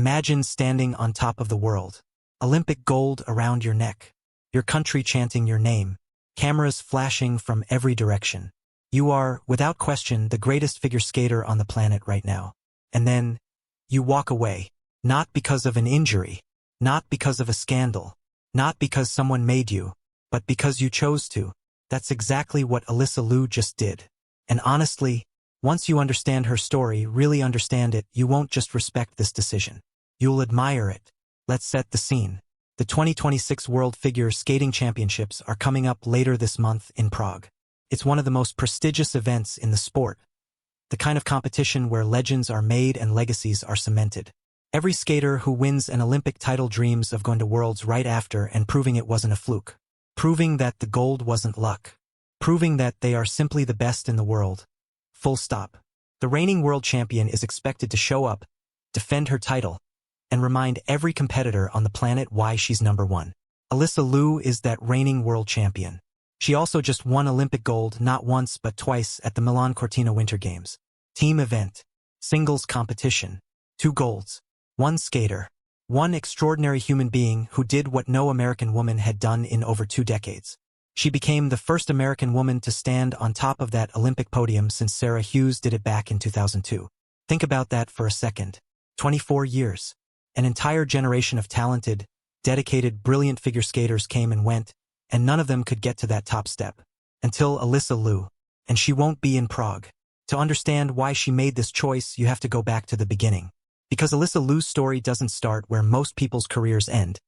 Imagine standing on top of the world. Olympic gold around your neck. Your country chanting your name. Cameras flashing from every direction. You are, without question, the greatest figure skater on the planet right now. And then, you walk away. Not because of an injury. Not because of a scandal. Not because someone made you. But because you chose to. That's exactly what Alysa Liu just did. And honestly, once you understand her story, really understand it, you won't just respect this decision. You'll admire it. Let's set the scene. The 2026 World Figure Skating Championships are coming up later this month in Prague. It's one of the most prestigious events in the sport. The kind of competition where legends are made and legacies are cemented. Every skater who wins an Olympic title dreams of going to Worlds right after and proving it wasn't a fluke. Proving that the gold wasn't luck. Proving that they are simply the best in the world. Full stop. The reigning world champion is expected to show up, defend her title, and remind every competitor on the planet why she's number one. Alysa Liu is that reigning world champion. She also just won Olympic gold not once but twice at the Milan Cortina Winter Games. Team event. Singles competition. 2 golds. 1 skater. 1 extraordinary human being who did what no American woman had done in over 2 decades. She became the first American woman to stand on top of that Olympic podium since Sarah Hughes did it back in 2002. Think about that for a second. 24 years. An entire generation of talented, dedicated, brilliant figure skaters came and went, and none of them could get to that top step. Until Alysa Liu. And she won't be in Prague. To understand why she made this choice, you have to go back to the beginning. Because Alysa Liu's story doesn't start where most people's careers end.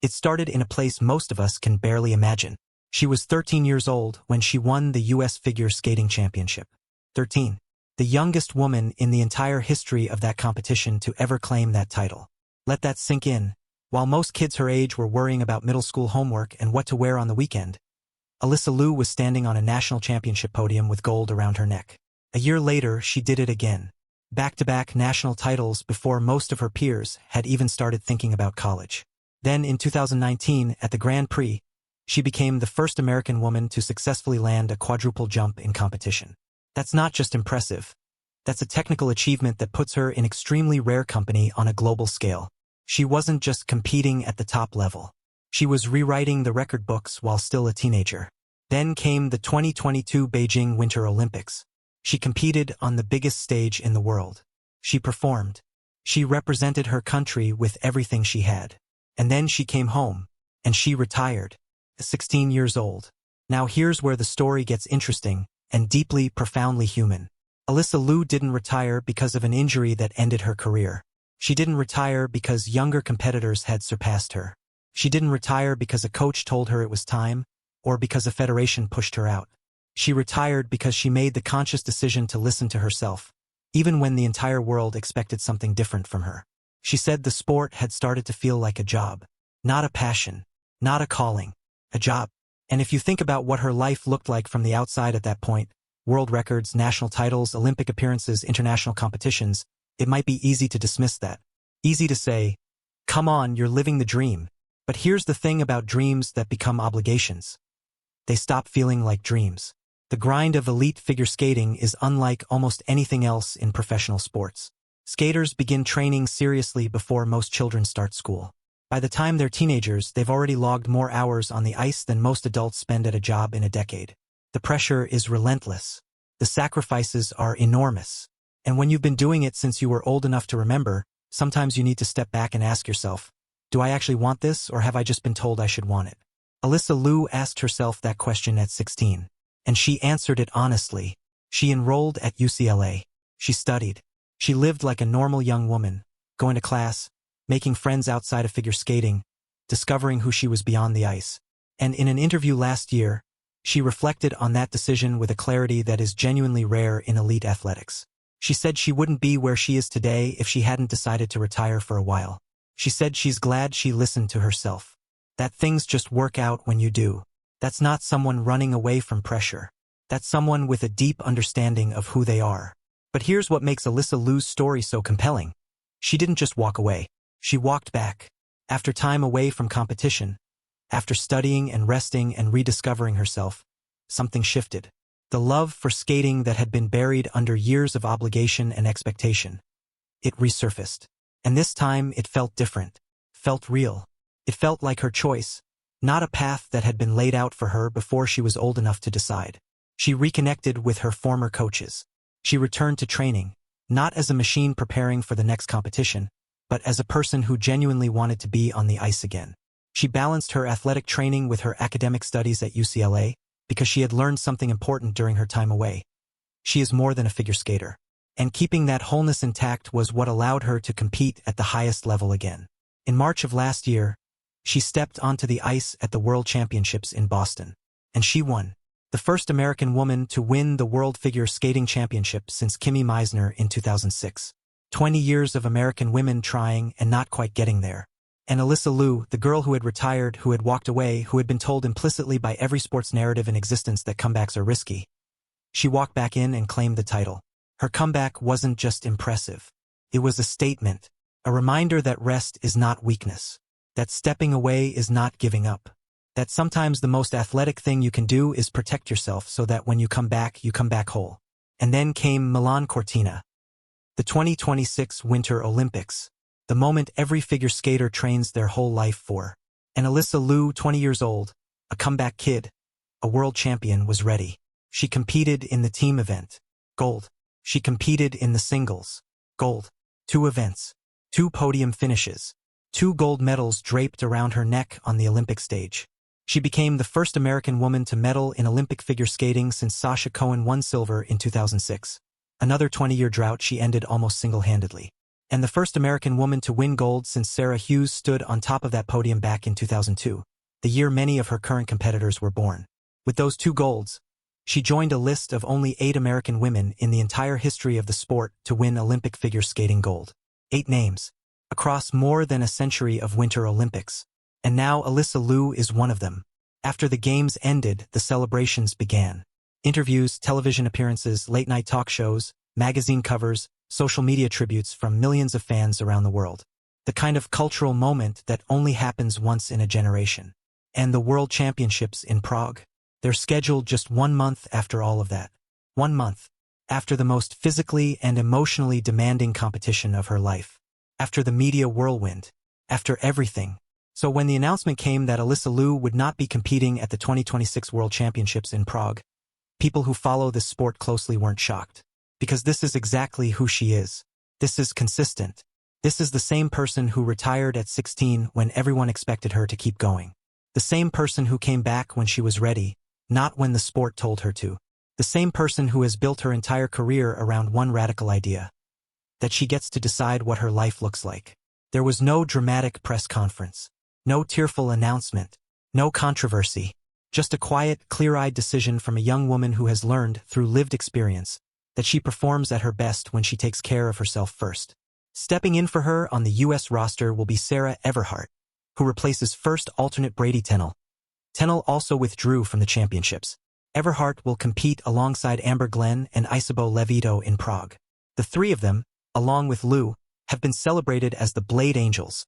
It started in a place most of us can barely imagine. She was 13 years old when she won the U.S. Figure Skating Championship. 13. The youngest woman in the entire history of that competition to ever claim that title. Let that sink in. While most kids her age were worrying about middle school homework and what to wear on the weekend, Alysa Liu was standing on a national championship podium with gold around her neck. A year later, she did it again. Back-to-back national titles before most of her peers had even started thinking about college. Then in 2019, at the Grand Prix, she became the first American woman to successfully land a quadruple jump in competition. That's not just impressive. That's a technical achievement that puts her in extremely rare company on a global scale. She wasn't just competing at the top level. She was rewriting the record books while still a teenager. Then came the 2022 Beijing Winter Olympics. She competed on the biggest stage in the world. She performed. She represented her country with everything she had. And then she came home, and she retired. 16 years old. Now here's where the story gets interesting and deeply, profoundly human. Alysa Liu didn't retire because of an injury that ended her career. She didn't retire because younger competitors had surpassed her. She didn't retire because a coach told her it was time, or because a federation pushed her out. She retired because she made the conscious decision to listen to herself, even when the entire world expected something different from her. She said the sport had started to feel like a job, not a passion, not a calling, a job. And if you think about what her life looked like from the outside at that point, world records, national titles, Olympic appearances, international competitions, it might be easy to dismiss that. Easy to say, come on, you're living the dream. But here's the thing about dreams that become obligations. They stop feeling like dreams. The grind of elite figure skating is unlike almost anything else in professional sports. Skaters begin training seriously before most children start school. By the time they're teenagers, they've already logged more hours on the ice than most adults spend at a job in a decade. The pressure is relentless. The sacrifices are enormous. And when you've been doing it since you were old enough to remember, sometimes you need to step back and ask yourself, do I actually want this, or have I just been told I should want it? Alysa Liu asked herself that question at 16. And she answered it honestly. She enrolled at UCLA. She studied. She lived like a normal young woman, going to class, making friends outside of figure skating, discovering who she was beyond the ice. And in an interview last year, she reflected on that decision with a clarity that is genuinely rare in elite athletics. She said she wouldn't be where she is today if she hadn't decided to retire for a while. She said she's glad she listened to herself. That things just work out when you do. That's not someone running away from pressure. That's someone with a deep understanding of who they are. But here's what makes Alysa Liu's story so compelling. She didn't just walk away. She walked back. After time away from competition, after studying and resting and rediscovering herself, something shifted. The love for skating that had been buried under years of obligation and expectation. It resurfaced. And this time it felt different, felt real. It felt like her choice, not a path that had been laid out for her before she was old enough to decide. She reconnected with her former coaches. She returned to training, not as a machine preparing for the next competition, but as a person who genuinely wanted to be on the ice again. She balanced her athletic training with her academic studies at UCLA because she had learned something important during her time away. She is more than a figure skater. And keeping that wholeness intact was what allowed her to compete at the highest level again. In March of last year, she stepped onto the ice at the World Championships in Boston. And she won. The first American woman to win the World Figure Skating Championship since Kimi Meisner in 2006. 20 years of American women trying and not quite getting there. And Alysa Liu, the girl who had retired, who had walked away, who had been told implicitly by every sports narrative in existence that comebacks are risky. She walked back in and claimed the title. Her comeback wasn't just impressive. It was a statement, a reminder that rest is not weakness, that stepping away is not giving up, that sometimes the most athletic thing you can do is protect yourself so that when you come back whole. And then came Milan Cortina, the 2026 Winter Olympics, the moment every figure skater trains their whole life for. And Alysa Liu, 20 years old, a comeback kid, a world champion, was ready. She competed in the team event, gold. She competed in the singles, gold. 2 events, 2 podium finishes, 2 gold medals draped around her neck on the Olympic stage. She became the first American woman to medal in Olympic figure skating since Sasha Cohen won silver in 2006. Another 20-year drought she ended almost single-handedly. And the first American woman to win gold since Sarah Hughes stood on top of that podium back in 2002, the year many of her current competitors were born. With those 2 golds, she joined a list of only 8 American women in the entire history of the sport to win Olympic figure skating gold. 8 names, across more than a century of Winter Olympics. And now Alysa Liu is one of them. After the games ended, the celebrations began. Interviews, television appearances, late-night talk shows, magazine covers, social media tributes from millions of fans around the world. The kind of cultural moment that only happens once in a generation. And the World Championships in Prague. They're scheduled just 1 month after all of that. 1 month. After the most physically and emotionally demanding competition of her life. After the media whirlwind. After everything. So when the announcement came that Alysa Liu would not be competing at the 2026 World Championships in Prague, people who follow this sport closely weren't shocked. Because this is exactly who she is. This is consistent. This is the same person who retired at 16 when everyone expected her to keep going. The same person who came back when she was ready, not when the sport told her to. The same person who has built her entire career around one radical idea. That she gets to decide what her life looks like. There was no dramatic press conference. No tearful announcement. No controversy. Just a quiet, clear-eyed decision from a young woman who has learned, through lived experience, that she performs at her best when she takes care of herself first. Stepping in for her on the U.S. roster will be Sarah Everhart, who replaces first alternate Brady Tennell. Tennell also withdrew from the championships. Everhart will compete alongside Amber Glenn and Isabeau Levito in Prague. The 3 of them, along with Liu, have been celebrated as the Blade Angels,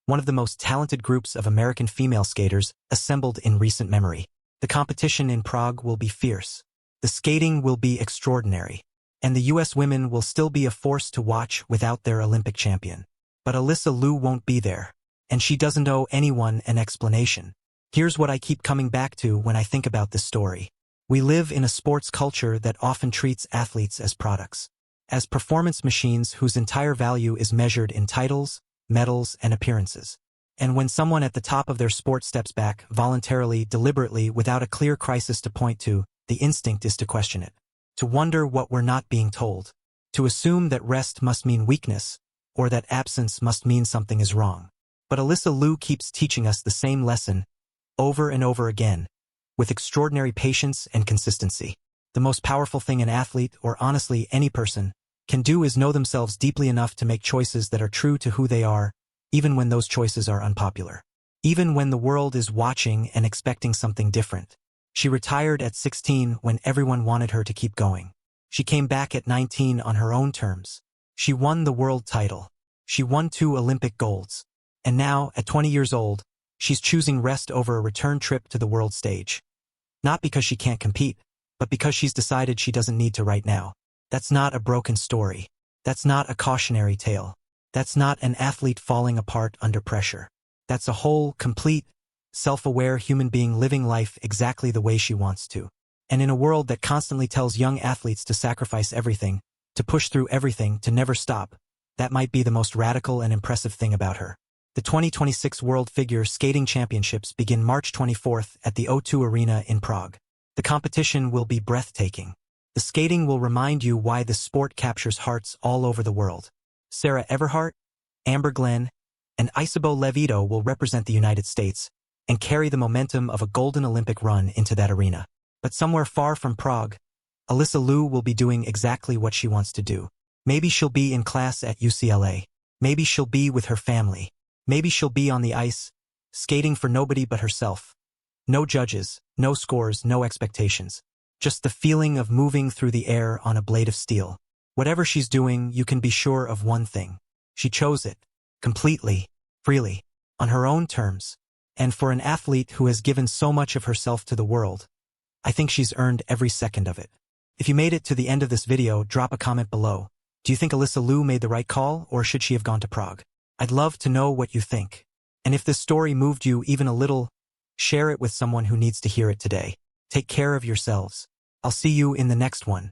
one of the most talented groups of American female skaters assembled in recent memory. The competition in Prague will be fierce. The skating will be extraordinary. And the U.S. women will still be a force to watch without their Olympic champion. But Alysa Liu won't be there. And she doesn't owe anyone an explanation. Here's what I keep coming back to when I think about this story. We live in a sports culture that often treats athletes as products. As performance machines whose entire value is measured in titles, medals, and appearances. And when someone at the top of their sport steps back, voluntarily, deliberately, without a clear crisis to point to, the instinct is to question it. To wonder what we're not being told. To assume that rest must mean weakness, or that absence must mean something is wrong. But Alysa Liu keeps teaching us the same lesson, over and over again, with extraordinary patience and consistency. The most powerful thing an athlete, or honestly any person, can do is know themselves deeply enough to make choices that are true to who they are, even when those choices are unpopular. Even when the world is watching and expecting something different. She retired at 16 when everyone wanted her to keep going. She came back at 19 on her own terms. She won the world title. She won 2 Olympic golds. And now, at 20 years old, she's choosing rest over a return trip to the world stage. Not because she can't compete, but because she's decided she doesn't need to right now. That's not a broken story. That's not a cautionary tale. That's not an athlete falling apart under pressure. That's a whole, complete, self-aware human being living life exactly the way she wants to. And in a world that constantly tells young athletes to sacrifice everything, to push through everything, to never stop, that might be the most radical and impressive thing about her. The 2026 World Figure Skating Championships begin March 24th at the O2 Arena in Prague. The competition will be breathtaking. The skating will remind you why this sport captures hearts all over the world. Sarah Everhart, Amber Glenn, and Isabeau Levito will represent the United States and carry the momentum of a golden Olympic run into that arena. But somewhere far from Prague, Alysa Liu will be doing exactly what she wants to do. Maybe she'll be in class at UCLA. Maybe she'll be with her family. Maybe she'll be on the ice, skating for nobody but herself. No judges, no scores, no expectations. Just the feeling of moving through the air on a blade of steel. Whatever she's doing, you can be sure of one thing. She chose it. Completely. Freely. On her own terms. And for an athlete who has given so much of herself to the world, I think she's earned every second of it. If you made it to the end of this video, drop a comment below. Do you think Alysa Liu made the right call, or should she have gone to Prague? I'd love to know what you think. And if this story moved you even a little, share it with someone who needs to hear it today. Take care of yourselves. I'll see you in the next one.